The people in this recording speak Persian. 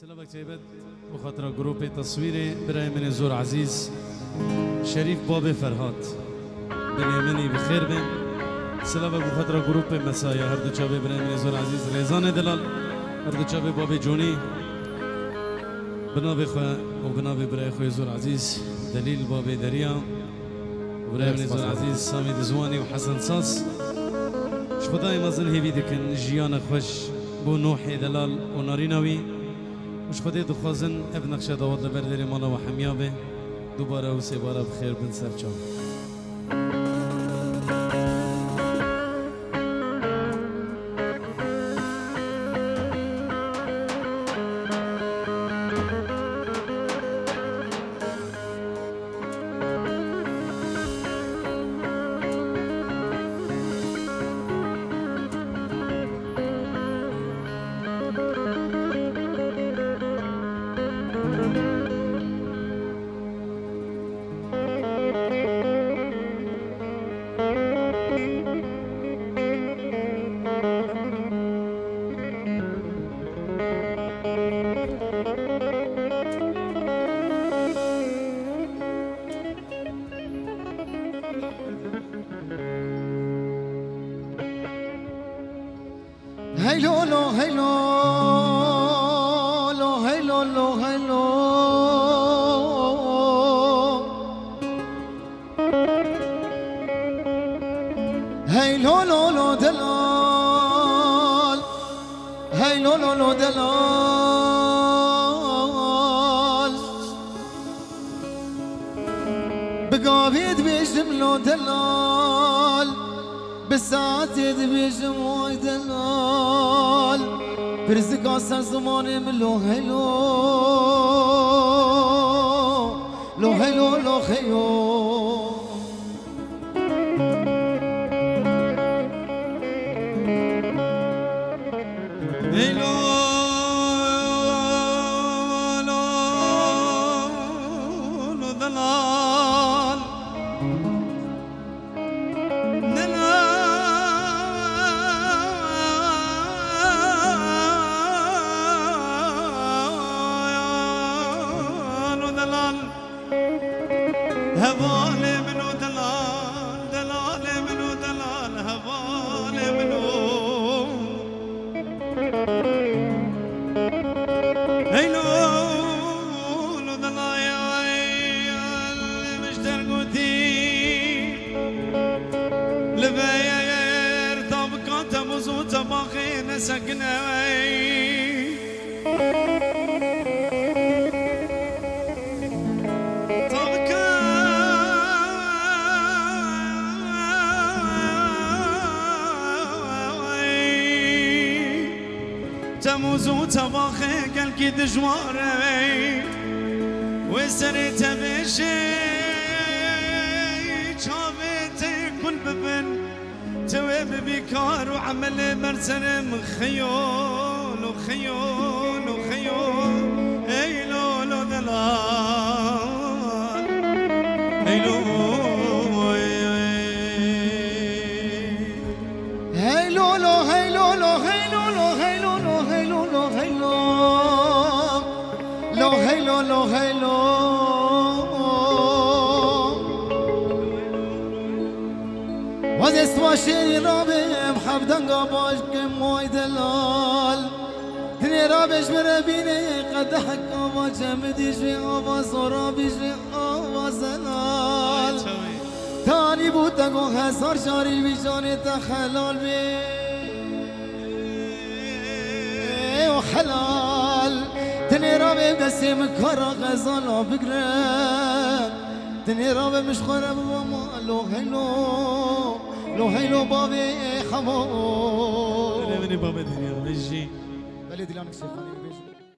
سلامك تيبت بخاطر جروب تصويري براي من زور عزيز شريف بابي فرهات بنياميني بخير بن سلامك بخاطر جروب مسايا هردو شابي براي من زور عزيز ريزان دلال هردو شابي بابي جوني بنابي خو وبنابي براي خو زور عزيز دليل بابي دريا وبراي من زور عزيز سامي دزواني وحسن صاص شخداي مازن هيفي دكن جيانا خوش بو نوحي دلال ونارينوي مش خدي دخوازن ابن نقشه داود لبردری مانا و حمیابه دوباره و سه باره بخیر بن سرچاو هيلو لو هيلو لو هيلو لو هيلو هيلو لو لو دلال هيلو لو لو دلال بقابيد بيجم لو دلال بالساعات بيجم واي دلال برزق عسى زماني من لو هيلو لو هيلو لو خيو هيلو لو لو دلال هوالي منو دلال دلالي منو دلال هوالي منو هيلو لو دلال يا مشتر قوتي لبير طبقات مزوت باقي نسكني تموزو تباخي قال كي دجواري وسرت بشي شابتي كل ببن تويب بكار وعمل مرسل من خيول وخيول وخيول هيلو لو دلال هيلو هيلو لو هيلو لو هيلو لو هيلو لو هيلو لو هيلو وزست واشيري رابي محفدن قاباش كم واي دلال دني رابش بربيني قد حكا جمديش في آواز ورابيش في آواز دلال تاني بودتگو هزار جاری بیجانی تخلال بی و حلال تنی را به دستی مکارا غزالا بگرم تنی را به مشخوره بابا لو هیلو بابی خمو بني بابي دنيا بيجي بلی دیلانک سیخانی بیش